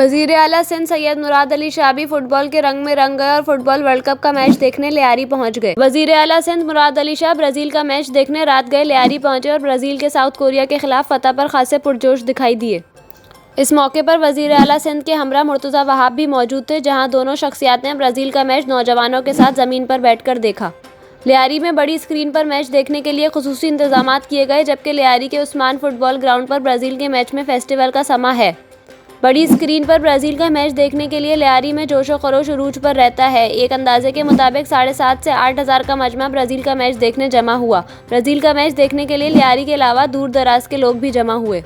वजीर आला सिंध सैयद मुराद अली शाह भी फुटबॉल के रंग में रंग गए और फुटबॉल वर्ल्ड कप का मैच देखने लियारी पहुंच गए। वजीर आला सिंध मुराद अली शाह ब्राजील का मैच देखने रात गए लियारी पहुंचे और ब्राजील के साउथ कोरिया के खिलाफ फतह पर खासे पुरजोश दिखाई दिए। इस मौके पर वजीर आला सिंध के हमरा मुर्तज़ा वहाब भी मौजूद थे, जहां दोनों शख्सियात ने ब्राज़ील का मैच नौजवानों के साथ ज़मीन पर बैठकर देखा। लियारी में बड़ी स्क्रीन पर मैच देखने के लिए खुसूसी इंतजामात किए गए, जबकि लियारी के उस्मान फुटबॉल ग्राउंड पर ब्राज़ील के मैच में फेस्टिवल का समा है। बड़ी स्क्रीन पर ब्राज़ील का मैच देखने के लिए लियारी में जोशो खरोश उरूज पर रहता है। एक अंदाजे के मुताबिक 7,500 से 8,000 का मजमा ब्राज़ील का मैच देखने जमा हुआ। ब्राज़ील का मैच देखने के लिए लियारी के अलावा दूर दराज के लोग भी जमा हुए।